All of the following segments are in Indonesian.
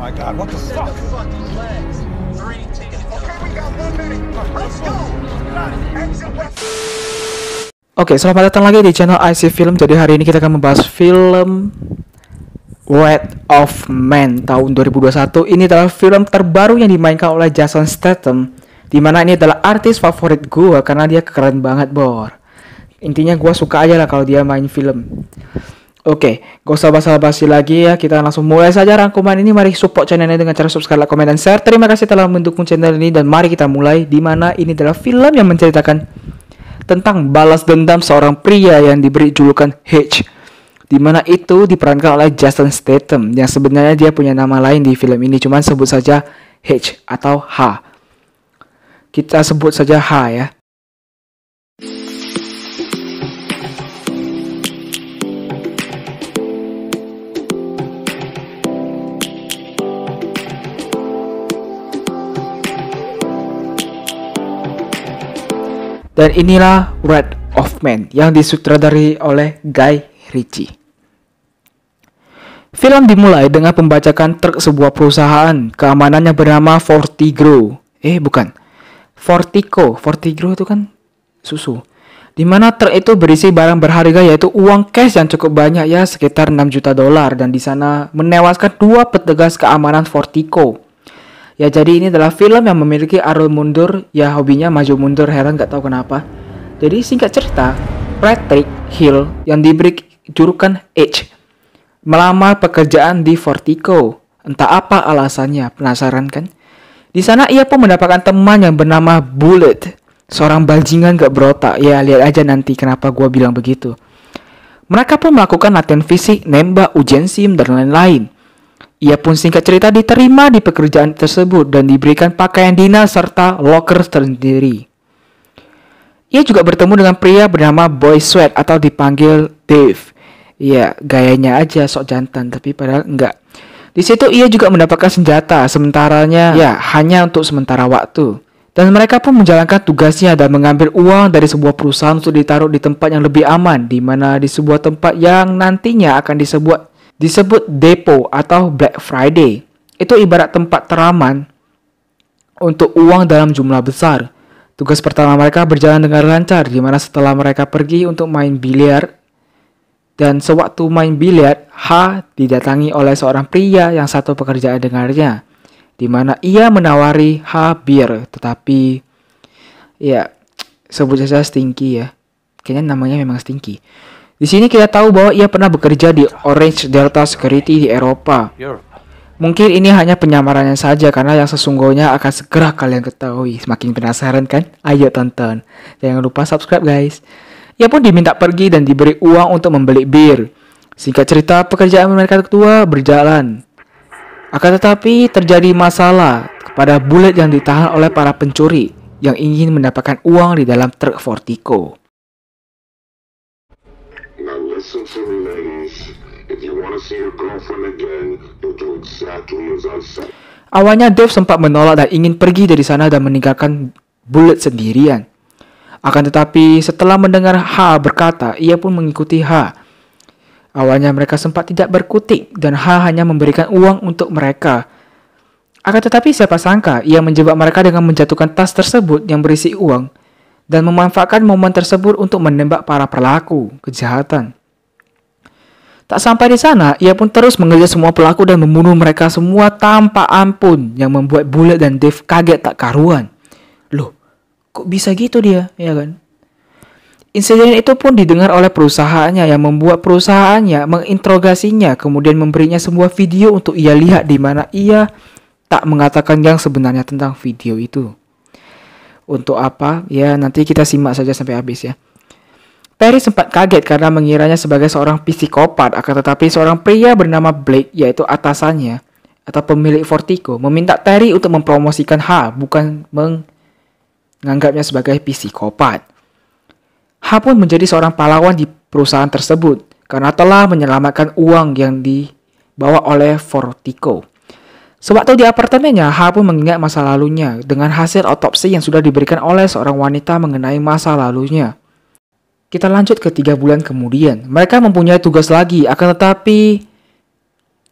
my god, what the fuck? Oke, selamat datang lagi di channel IC Film. Jadi hari ini kita akan membahas film Wrath of Man tahun 2021. Ini adalah film terbaru yang dimainkan oleh Jason Statham, dimana ini adalah artis favorit gue karena dia keren banget, bor. Intinya gue suka aja lah kalau dia main film. Oke, gak usah basa-basi lagi ya, kita langsung mulai saja rangkuman ini. Mari support channel ini dengan cara subscribe, like, komen, dan share. Terima kasih telah mendukung channel ini dan mari kita mulai. Dimana ini adalah film yang menceritakan tentang balas dendam seorang pria yang diberi julukan H, dimana itu diperankan oleh Jason Statham, yang sebenarnya dia punya nama lain di film ini, cuman sebut saja H atau H. Kita sebut saja H ya. Dan inilah Wrath of Man yang disutradari oleh Guy Ritchie. Film dimulai dengan pembajakan truk sebuah perusahaan keamanan yang bernama Fortigro. Fortigro itu kan susu. Dimana truk itu berisi barang berharga, yaitu uang cash yang cukup banyak ya, sekitar 6 juta dolar, dan di sana menewaskan 2 petugas keamanan Fortico. Ya, jadi ini adalah film yang memiliki arus mundur, ya hobinya maju mundur, heran gak tahu kenapa. Jadi singkat cerita, Patrick Hill yang diberi julukan H melamar pekerjaan di Fortico. Entah apa alasannya, penasaran kan? Di sana ia pun mendapatkan teman yang bernama Bullet, seorang bajingan gak berotak. Ya, lihat aja nanti kenapa gua bilang begitu. Mereka pun melakukan latihan fisik, nembak, ujian SIM, dan lain-lain. Ia pun singkat cerita diterima di pekerjaan tersebut dan diberikan pakaian dinas serta loker tersendiri. Ia juga bertemu dengan pria bernama Boy Sweat atau dipanggil Dave. Ya, gayanya aja sok jantan, tapi padahal enggak. Di situ ia juga mendapatkan senjata, sementaranya ya hanya untuk sementara waktu. Dan mereka pun menjalankan tugasnya dan mengambil uang dari sebuah perusahaan untuk ditaruh di tempat yang lebih aman, di mana di sebuah tempat yang nantinya akan disebut depo atau Black Friday. Itu ibarat tempat teraman untuk uang dalam jumlah besar. Tugas pertama mereka berjalan dengan lancar, di mana setelah mereka pergi untuk main biliar, dan sewaktu main biliar, H didatangi oleh seorang pria yang satu pekerjaan dengannya, di mana ia menawari H bir, tetapi ya sebut saja Stinky ya. Kayaknya namanya memang Stinky. Di sini kita tahu bahwa ia pernah bekerja di Orange Delta Security di Eropa. Mungkin ini hanya penyamarannya saja, karena yang sesungguhnya akan segera kalian ketahui. Semakin penasaran kan? Ayo tonton. Jangan lupa subscribe guys. Ia pun diminta pergi dan diberi uang untuk membeli bir. Singkat cerita, pekerjaan mereka kedua berjalan. Akan tetapi terjadi masalah kepada Bullet yang ditahan oleh para pencuri yang ingin mendapatkan uang di dalam truk Fortico. Listen to me, ladies. If you want to see your girlfriend again, you'll do exactly as I said. Awalnya Dave sempat menolak dan ingin pergi dari sana dan meninggalkan Bullet sendirian. Akan tetapi setelah mendengar H berkata, ia pun mengikuti H. Awalnya mereka sempat tidak berkutik dan H hanya memberikan uang untuk mereka. Akan tetapi siapa sangka ia menjebak mereka dengan menjatuhkan tas tersebut yang berisi uang dan memanfaatkan momen tersebut untuk menembak para pelaku kejahatan. Tak sampai di sana, ia pun terus mengejar semua pelaku dan membunuh mereka semua tanpa ampun, yang membuat Bullet dan Dave kaget tak karuan. Loh, kok bisa gitu dia, ya kan? Insiden itu pun didengar oleh perusahaannya, yang membuat perusahaannya menginterogasinya, kemudian memberinya sebuah video untuk ia lihat, di mana ia tak mengatakan yang sebenarnya tentang video itu. Untuk apa? Ya, nanti kita simak saja sampai habis ya. Perry sempat kaget karena mengiranya sebagai seorang psikopat, akan tetapi seorang pria bernama Blake, yaitu atasannya atau pemilik Fortico, meminta Terry untuk mempromosikan H, bukan menganggapnya sebagai psikopat. H pun menjadi seorang pahlawan di perusahaan tersebut karena telah menyelamatkan uang yang dibawa oleh Fortico. Sewaktu di apartemennya, H pun mengingat masa lalunya dengan hasil otopsi yang sudah diberikan oleh seorang wanita mengenai masa lalunya. Kita lanjut ke 3 bulan kemudian. Mereka mempunyai tugas lagi, akan tetapi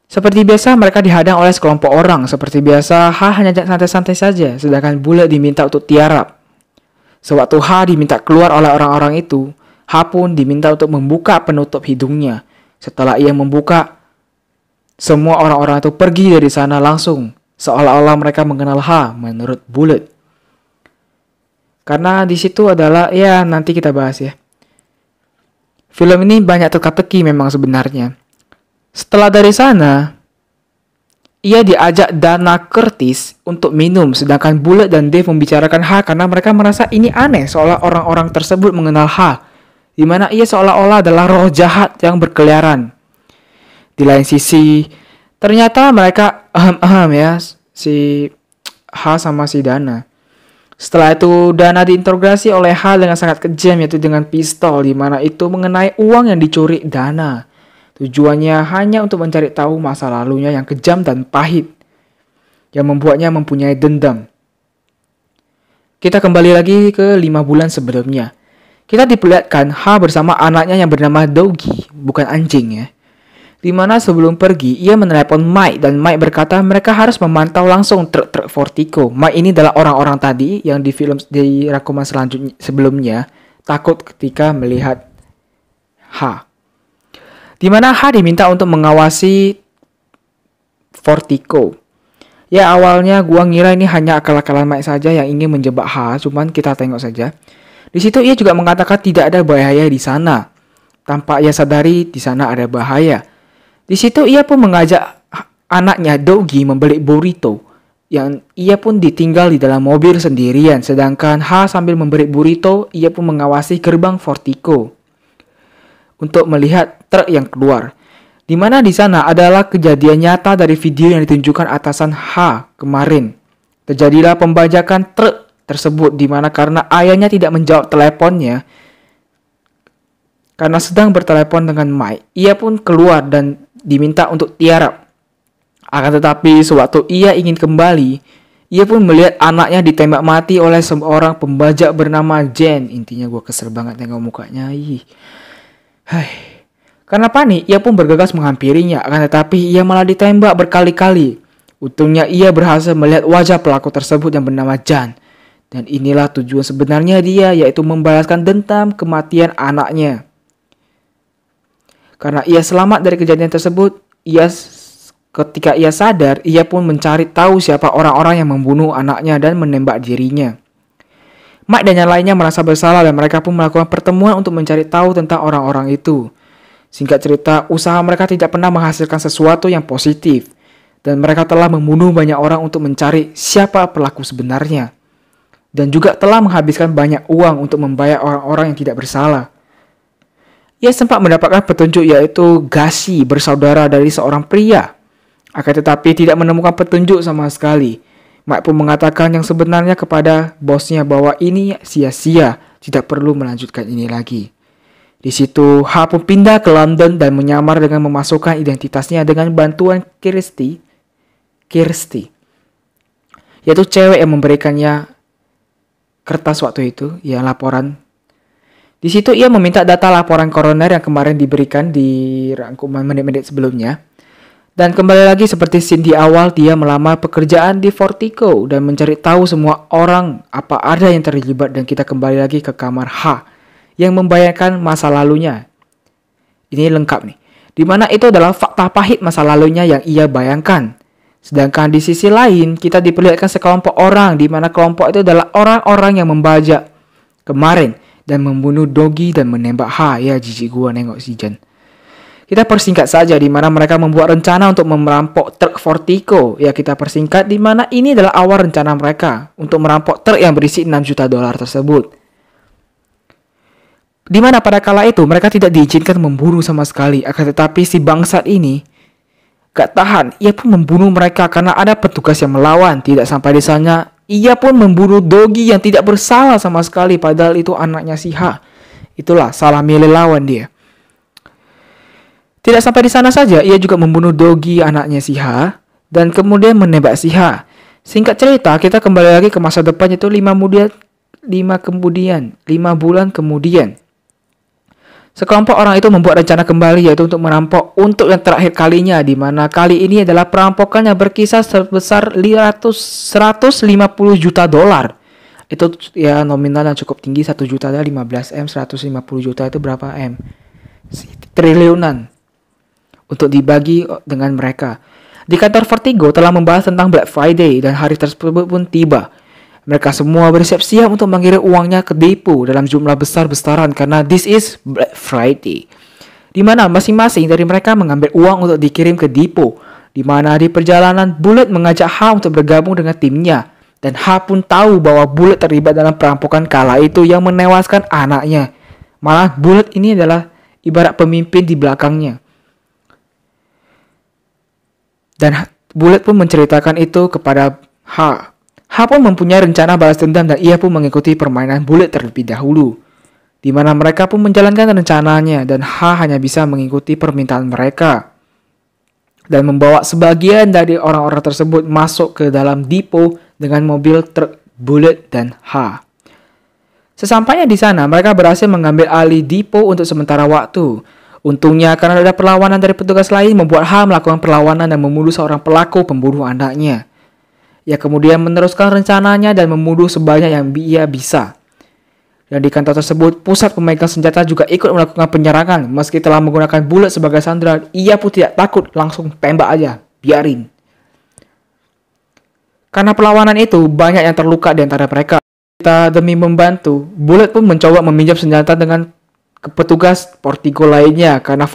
Seperti biasa, mereka dihadang oleh sekelompok orang. Seperti biasa, Ha hanya santai-santai saja, sedangkan Bullet diminta untuk tiarap. Sewaktu Ha diminta keluar oleh orang-orang itu, Ha pun diminta untuk membuka penutup hidungnya. Setelah ia membuka, semua orang-orang itu pergi dari sana langsung, seolah-olah mereka mengenal Ha menurut Bullet. Karena di situ adalah, ya nanti kita bahas ya. Film ini banyak teka-teki memang sebenarnya. Setelah dari sana, ia diajak Dana Curtis untuk minum, sedangkan Bullet dan Dave membicarakan Ha karena mereka merasa ini aneh, seolah orang-orang tersebut mengenal Ha, di mana ia seolah-olah adalah roh jahat yang berkeliaran. Di lain sisi, ternyata mereka ya, si Ha sama si Dana. Setelah itu, Dana diinterogasi oleh Ha dengan sangat kejam, yaitu dengan pistol, di mana itu mengenai uang yang dicuri Dana. Tujuannya hanya untuk mencari tahu masa lalunya yang kejam dan pahit, yang membuatnya mempunyai dendam. Kita kembali lagi ke 5 bulan sebelumnya. Kita diperlihatkan Ha bersama anaknya yang bernama Doggy, bukan anjing ya. Dimana sebelum pergi, ia menelepon Mike dan Mike berkata mereka harus memantau langsung truk-truk Vertigo. Mike ini adalah orang-orang tadi yang di film di rangkuman selanjutnya sebelumnya takut ketika melihat Ha. Dimana Ha diminta untuk mengawasi Vertigo. Ya awalnya gua ngira ini hanya akal-akalan Mike saja yang ingin menjebak Ha, cuman kita tengok saja. Di situ ia juga mengatakan tidak ada bahaya di sana. Tanpa ia sadari di sana ada bahaya. Di situ ia pun mengajak anaknya Doggy membeli burrito yang ia pun ditinggal di dalam mobil sendirian. Sedangkan Ha sambil memberi burrito, ia pun mengawasi gerbang Vertigo untuk melihat truk yang keluar. Di mana di sana adalah kejadian nyata dari video yang ditunjukkan atasan Ha kemarin. Terjadilah pembajakan truk tersebut di mana karena ayahnya tidak menjawab teleponnya karena sedang bertelepon dengan Mike, ia pun keluar dan diminta untuk tiarap. Akan tetapi sewaktu ia ingin kembali, ia pun melihat anaknya ditembak mati oleh seorang pembajak bernama Jen. Intinya gue kesel banget tengok mukanya. Karena panik, ia pun bergegas menghampirinya. Akan tetapi ia malah ditembak berkali-kali. Untungnya ia berhasil melihat wajah pelaku tersebut yang bernama Jan. Dan inilah tujuan sebenarnya dia, yaitu membalaskan dendam kematian anaknya. Karena ia selamat dari kejadian tersebut, ketika ia sadar, ia pun mencari tahu siapa orang-orang yang membunuh anaknya dan menembak dirinya. Mike dan yang lainnya merasa bersalah dan mereka pun melakukan pertemuan untuk mencari tahu tentang orang-orang itu. Singkat cerita, usaha mereka tidak pernah menghasilkan sesuatu yang positif. Dan mereka telah membunuh banyak orang untuk mencari siapa pelaku sebenarnya. Dan juga telah menghabiskan banyak uang untuk membayar orang-orang yang tidak bersalah. Ia sempat mendapatkan petunjuk yaitu Gashi bersaudara dari seorang pria. Akan tetapi tidak menemukan petunjuk sama sekali. Mike pun mengatakan yang sebenarnya kepada bosnya bahwa ini sia-sia, tidak perlu melanjutkan ini lagi. Di situ, Ha pun pindah ke London dan menyamar dengan memasukkan identitasnya dengan bantuan Kirsty, yaitu cewek yang memberikannya kertas waktu itu, ya laporan. Di situ ia meminta data laporan koroner yang kemarin diberikan di rangkuman menit-menit sebelumnya. Dan kembali lagi seperti scene di awal, dia melamar pekerjaan di Vertigo dan mencari tahu semua orang apa ada yang terlibat. Dan kita kembali lagi ke kamar Ha yang membayangkan masa lalunya. Ini lengkap nih. Dimana itu adalah fakta pahit masa lalunya yang ia bayangkan. Sedangkan di sisi lain kita diperlihatkan sekelompok orang, di mana kelompok itu adalah orang-orang yang membajak kemarin dan membunuh Doggy dan menembak Ha. Ya jijik gua nengok si Jen. Kita persingkat saja di mana mereka membuat rencana untuk merampok truk Vertigo. Ya kita persingkat di mana ini adalah awal rencana mereka untuk merampok truk yang berisi $6 juta tersebut. Di mana pada kala itu mereka tidak diizinkan membunuh sama sekali. Akan tetapi si bangsat ini gak tahan. Ia pun membunuh mereka karena ada petugas yang melawan. Tidak sampai di sana, ia pun membunuh Doggy yang tidak bersalah sama sekali. Padahal itu anaknya si Ha. Itulah salah milih lawan dia. Tidak sampai di sana saja, ia juga membunuh Doggy anaknya si Ha. Dan kemudian menembak si Ha. Singkat cerita, kita kembali lagi ke masa depan yaitu 5 bulan kemudian. Sekelompok orang itu membuat rencana kembali, yaitu untuk merampok untuk yang terakhir kalinya, di mana kali ini adalah perampokan yang berkisar sebesar 150 juta dolar. Itu ya nominal yang cukup tinggi, 1 juta ada 15 M, 150 juta itu berapa M? Triliunan untuk dibagi dengan mereka. Di kantor Vertigo telah membahas tentang Black Friday dan hari tersebut pun tiba. Mereka semua bersiap-siap untuk mengirim uangnya ke depo dalam jumlah besar-besaran karena this is Black Friday. Di mana masing-masing dari mereka mengambil uang untuk dikirim ke depo. Di mana di perjalanan Bullet mengajak H untuk bergabung dengan timnya. Dan H pun tahu bahwa Bullet terlibat dalam perampokan kala itu yang menewaskan anaknya. Malah Bullet ini adalah ibarat pemimpin di belakangnya. Dan Bullet pun menceritakan itu kepada H. H pun mempunyai rencana balas dendam dan ia pun mengikuti permainan Bullet terlebih dahulu. Di mana mereka pun menjalankan rencananya dan H hanya bisa mengikuti permintaan mereka. Dan membawa sebagian dari orang-orang tersebut masuk ke dalam depo dengan mobil truk Bullet dan H. Sesampainya di sana, mereka berhasil mengambil alih depo untuk sementara waktu. Untungnya karena ada perlawanan dari petugas lain membuat H melakukan perlawanan dan membunuh seorang pelaku pembunuh anaknya. Ia kemudian meneruskan rencananya dan membunuh sebanyak yang ia bisa. Dan di kantor tersebut, pusat pemegang senjata juga ikut melakukan penyerangan. Meski telah menggunakan Bullet sebagai sandera, ia pun tidak takut, langsung tembak aja, biarin. Karena perlawanan itu, banyak yang terluka di antara mereka. Demi membantu, Bullet pun mencoba meminjam senjata dengan petugas Vertigo lainnya. Karena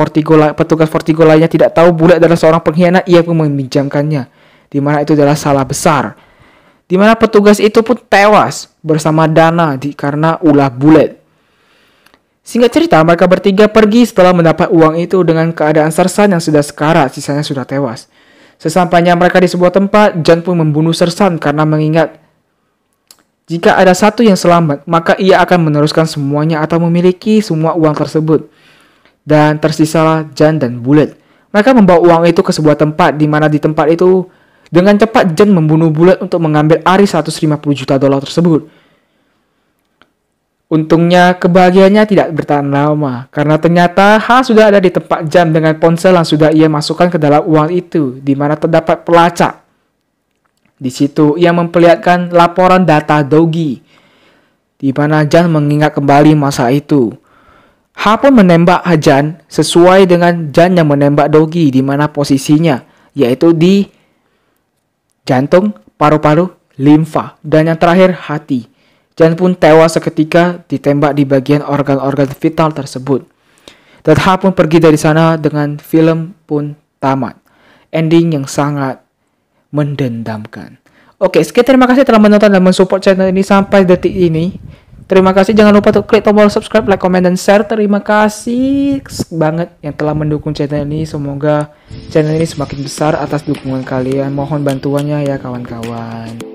petugas Vertigo lainnya tidak tahu Bullet adalah seorang pengkhianat, ia pun meminjamkannya. Di mana itu adalah salah besar. Di mana petugas itu pun tewas bersama Dana karena ulah Bullet. Singkat cerita, mereka bertiga pergi setelah mendapat uang itu dengan keadaan Sersan yang sudah sekarat, sisanya sudah tewas. Sesampainya mereka di sebuah tempat, John pun membunuh Sersan karena mengingat jika ada satu yang selamat, maka ia akan meneruskan semuanya atau memiliki semua uang tersebut. Dan tersisalah John dan Bullet. Mereka membawa uang itu ke sebuah tempat, di mana di tempat itu dengan cepat John membunuh Bullet untuk mengambil ari 150 juta dolar tersebut. Untungnya kebahagiaannya tidak bertahan lama, karena ternyata H sudah ada di tempat John dengan ponsel yang sudah ia masukkan ke dalam uang itu, di mana terdapat pelacak. Di situ ia memperlihatkan laporan data Dogi, di mana John mengingat kembali masa itu. H pun menembak John sesuai dengan John yang menembak Dogi, di mana posisinya yaitu di jantung, paru-paru, limfa, dan yang terakhir hati. John pun tewas seketika ditembak di bagian organ-organ vital tersebut. Dan H pun pergi dari sana dengan film pun tamat. Ending yang sangat mendendamkan. Oke, sekian, terima kasih telah menonton dan mensupport channel ini sampai detik ini. Terima kasih, jangan lupa untuk klik tombol subscribe, like, comment, dan share. Terima kasih banget yang telah mendukung channel ini. Semoga channel ini semakin besar atas dukungan kalian. Mohon bantuannya ya kawan-kawan.